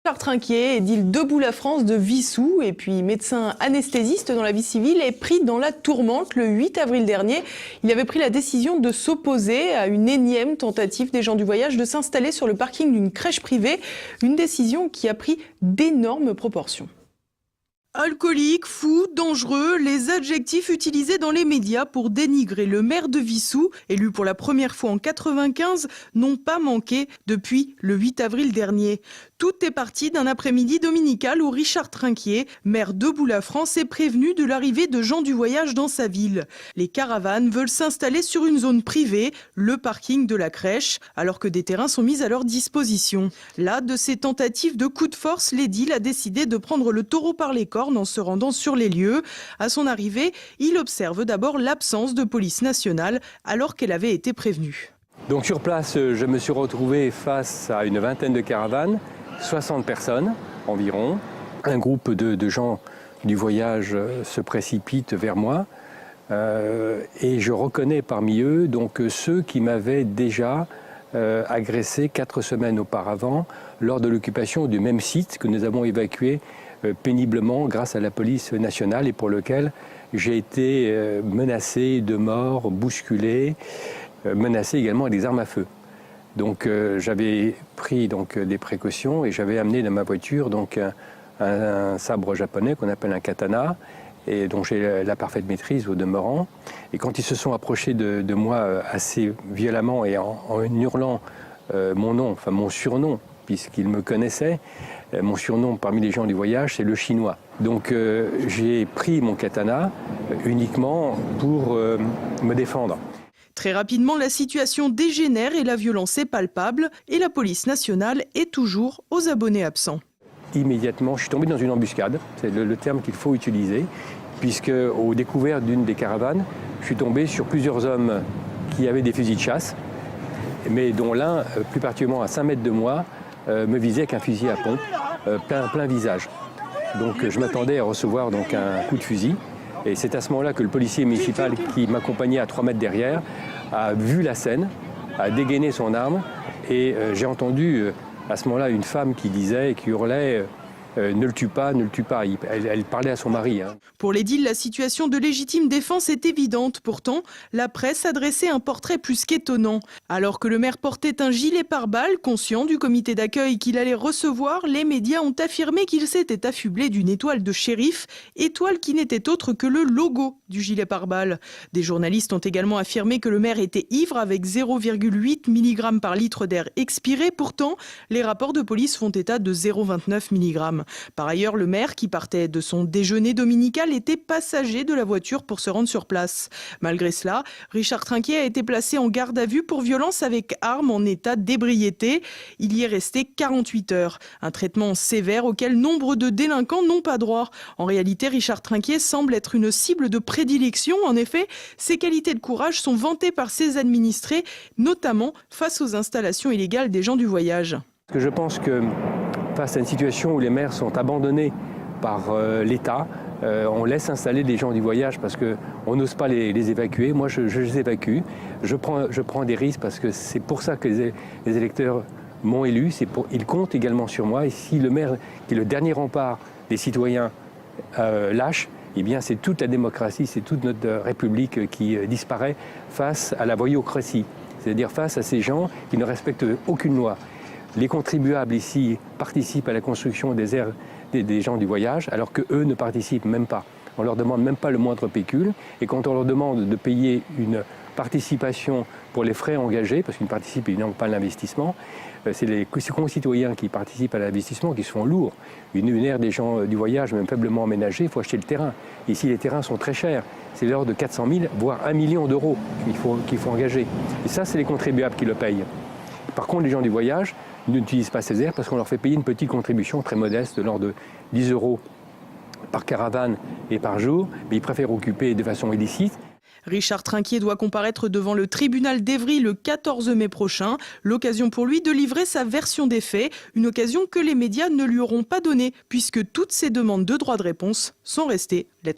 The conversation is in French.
Richard Trinquier, édile Debout-la-France de Vissou et puis médecin anesthésiste dans la vie civile, est pris dans la tourmente le 8 avril dernier. Il avait pris la décision de s'opposer à une énième tentative des gens du voyage de s'installer sur le parking d'une crèche privée. Une décision qui a pris d'énormes proportions. Alcoolique, fou, dangereux, les adjectifs utilisés dans les médias pour dénigrer le maire de Vissou, élu pour la première fois en 1995, n'ont pas manqué depuis le 8 avril dernier. Tout est parti d'un après-midi dominical où Richard Trinquier, maire Debout-la-France, est prévenu de l'arrivée de gens du voyage dans sa ville. Les caravanes veulent s'installer sur une zone privée, le parking de la crèche, alors que des terrains sont mis à leur disposition. Là, de ces tentatives de coup de force, l'édile a décidé de prendre le taureau par les cornes en se rendant sur les lieux. À son arrivée, il observe d'abord l'absence de police nationale alors qu'elle avait été prévenue. Donc sur place, je me suis retrouvé face à une vingtaine de caravanes, 60 personnes environ. Un groupe de gens du voyage se précipite vers moi et je reconnais parmi eux donc ceux qui m'avaient déjà agressé 4 semaines auparavant lors de l'occupation du même site que nous avons évacué péniblement grâce à la police nationale et pour lequel j'ai été menacé de mort, bousculé, menacé également avec des armes à feu. Donc j'avais pris des précautions et j'avais amené dans ma voiture un sabre japonais qu'on appelle un katana et dont j'ai la parfaite maîtrise au demeurant. Et quand ils se sont approchés de moi assez violemment et en hurlant mon nom, enfin mon surnom, puisqu'ils me connaissaient, mon surnom parmi les gens du voyage, c'est le chinois. Donc j'ai pris mon katana uniquement pour me défendre. Très rapidement, la situation dégénère et la violence est palpable. Et la police nationale est toujours aux abonnés absents. Immédiatement, je suis tombé dans une embuscade, c'est le terme qu'il faut utiliser, puisque au découvert d'une des caravanes, je suis tombé sur plusieurs hommes qui avaient des fusils de chasse, mais dont l'un, plus particulièrement à 5 mètres de moi, me visait avec un fusil à pompe, plein visage. Donc je m'attendais à recevoir un coup de fusil. Et c'est à ce moment-là que le policier municipal qui m'accompagnait à 3 mètres derrière a vu la scène, a dégainé son arme et j'ai entendu à ce moment-là une femme qui hurlait ne le tue pas, ne le tue pas. Elle parlait à son mari. Pour l'édile, la situation de légitime défense est évidente. Pourtant, la presse a dressé un portrait plus qu'étonnant. Alors que le maire portait un gilet pare-balles, conscient du comité d'accueil qu'il allait recevoir, les médias ont affirmé qu'il s'était affublé d'une étoile de shérif, étoile qui n'était autre que le logo du gilet pare-balles. Des journalistes ont également affirmé que le maire était ivre avec 0,8 mg par litre d'air expiré. Pourtant, les rapports de police font état de 0,29 mg. Par ailleurs, le maire, qui partait de son déjeuner dominical, était passager de la voiture pour se rendre sur place. Malgré cela, Richard Trinquier a été placé en garde à vue pour violence avec arme en état d'ébriété. Il y est resté 48 heures. Un traitement sévère auquel nombre de délinquants n'ont pas droit. En réalité, Richard Trinquier semble être une cible de prédilection. En effet, ses qualités de courage sont vantées par ses administrés, notamment face aux installations illégales des gens du voyage. Je pense que face à une situation où les maires sont abandonnés par l'État, on laisse installer des gens du voyage parce qu'on n'ose pas les évacuer. Moi, je les évacue. Je prends des risques parce que c'est pour ça que les électeurs m'ont élu. Ils comptent également sur moi. Et si le maire, qui est le dernier rempart des citoyens, lâche, eh bien c'est toute la démocratie, c'est toute notre République qui disparaît face à la voyoucratie. C'est-à-dire face à ces gens qui ne respectent aucune loi. Les contribuables ici participent à la construction des gens du voyage, alors qu'eux ne participent même pas. On ne leur demande même pas le moindre pécule. Et quand on leur demande de payer une participation pour les frais engagés, parce qu'ils ne participent évidemment pas à l'investissement, c'est les concitoyens qui participent à l'investissement qui se font lourds. Une aire des gens du voyage, même faiblement aménagée, il faut acheter le terrain. Ici, les terrains sont très chers. C'est l'ordre de 400 000, voire 1 million d'euros qu'il faut engager. Et ça, c'est les contribuables qui le payent. Par contre, les gens du voyage n'utilisent pas ces aires parce qu'on leur fait payer une petite contribution très modeste de l'ordre de 10 € par caravane et par jour, mais ils préfèrent occuper de façon illicite. Richard Trinquier doit comparaître devant le tribunal d'Évry le 14 mai prochain. L'occasion pour lui de livrer sa version des faits, une occasion que les médias ne lui auront pas donnée puisque toutes ses demandes de droit de réponse sont restées lettres